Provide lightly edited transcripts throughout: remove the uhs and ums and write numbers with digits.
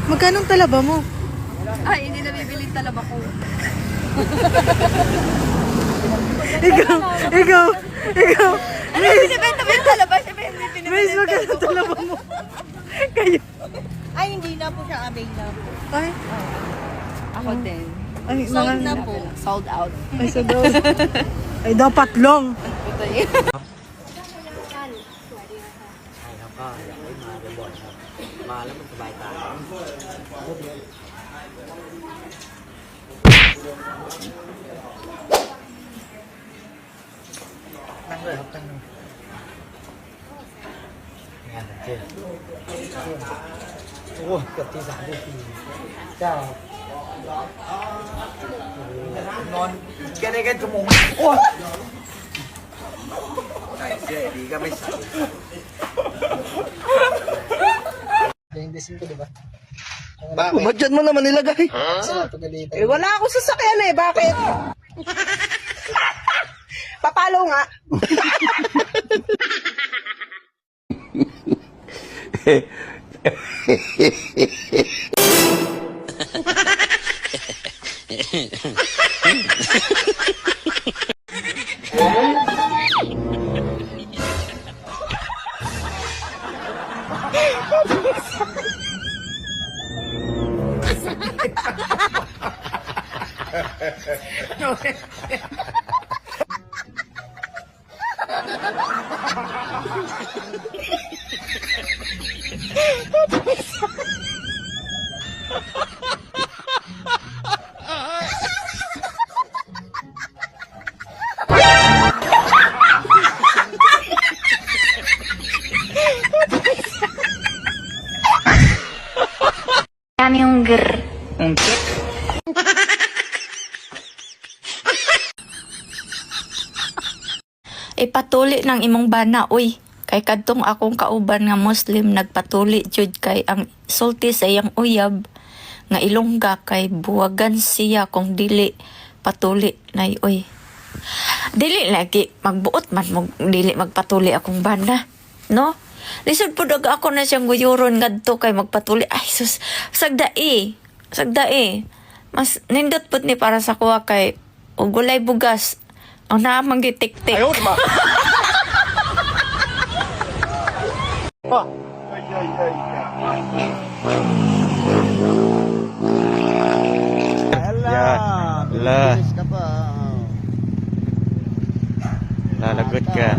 Magkano ang talaba mo? Ay, hindi nabibili talaba ko. Ikaw. Ano binibenta ba yung talaba? Siyempre, hindi Miss, binibenta magkano ang talaba mo? Kayo. Ay, hindi na po siya available. Ay, Ako din. ay, Sold na po. Sold out. Ay, so daw. Ay, dapat long. Puta yun. Tăng rồi học tăng rồi. Ngàn thật chưa? Ôi, cặp tí giảm đi thì chào. Ngon. Cái này cái mồm. Ôi. Này xe đi ka may sakit. Yung desin ko, di ba? Bakit? Ba't dyan mo naman nilagay? Sila pagalitan. Eh, wala ako sasakyan eh. Bakit? Papalo nga. Kami yung grr. Ipatuli ng imong bana, uy. Kay kadtong akong kauban nga Muslim nagpatuli jud kay ang sulti sa iyang uyab nga ilongga kay buwagan siya kung dili patuli nay uy. Dili lagi magbuot man mo dili magpatuli akong bana, no? Lisod pud ako na siyang guyuron ngadto kay magpatuli. Ay sus, sagdai. Mas nindot pud ni para sa kuha kay ug gulay bugas. Ang naamang gitik-tik. Ayaw, diba? Ala. Ala. Bilis ka pa. Lalagot ka.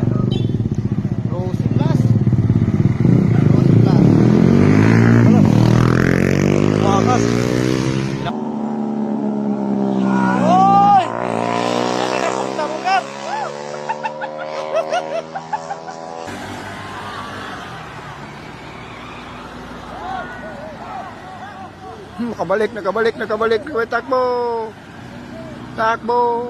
Rosy Plus. Rosy Plus. Wakas. Nakabalik. Takbo.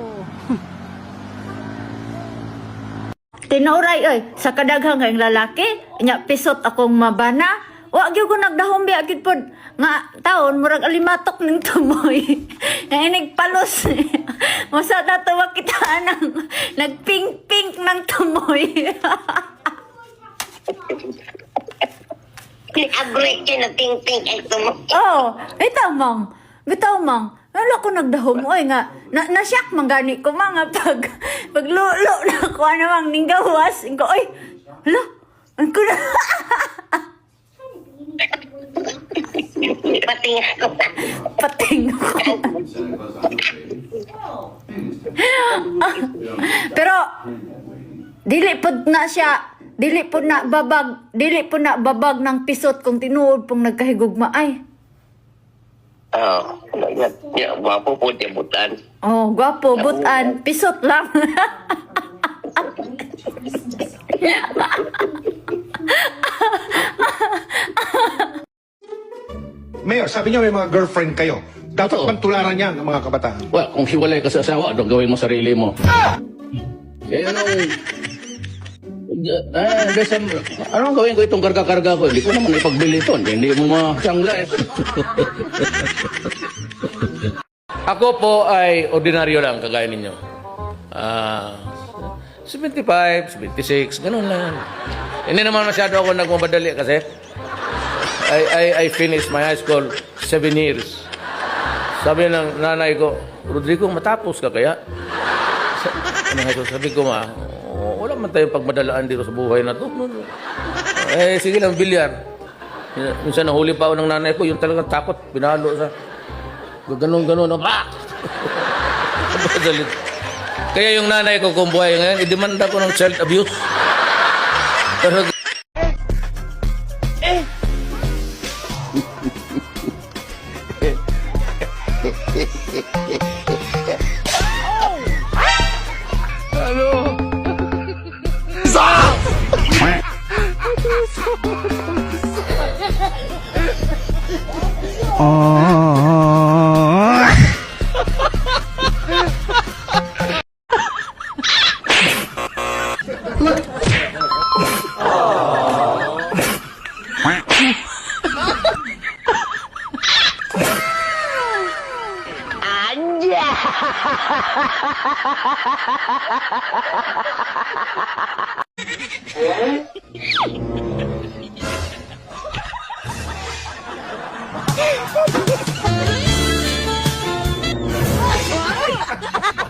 Tinuray oy, sa kadaghang kayong lalaki, nya pisot akong mabana. Wa gyud ko nagdahom biya gid pod nga taon murag alimatok ning tumoy. Nga inig palos. Masa tatawa kita nang nagpink-pink ng tumoy. Nag-break yun na pink-pink ay tumo. Oh, bitaw mang. Wala ko nagdahom oy nga na-shock man gani ko mga paglulo na ko namang ning gawas. Ingo oy. Hala. Ang ko na. Pating ako. Pating ako. Pero dili pod na babag ng pisot kung tinuod pong nagkahigugma ay. Oh, ya, wapo po di butan. Oh, gwapo butan, pisot lang. Mayor, sabi niyo may mga girlfriend kayo. Dapat Oo. pantularan yan ang mga kabataan. Well, kung hiwalay ka sa asawa, ano gawin mo sarili mo? Kaya anong gawin ko itong karga-karga ko? Hindi ko naman ipagbili ito. Hindi mo masangla eh. Ako po ay ordinaryo lang, kagaya ninyo. 75, 76, ganun lang. Hindi naman masyado ako nagmamadali kasi. I finished my high school 7 years. Sabi ng nanay ko, Rodrigo, matapos ka kaya? Sabi ko, ma, wala man tayong pagmadalaan dito sa buhay na to. Sige lang, bilyar. Minsan nahuli pa ako ng nanay ko, yung talagang takot, pinalo sa ganon-ganon, pak! Kaya yung nanay ko kung buhay ngayon, idemanda ko ng child abuse. Pero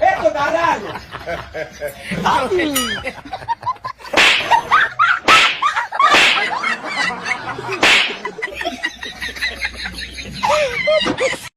Eto, dalan!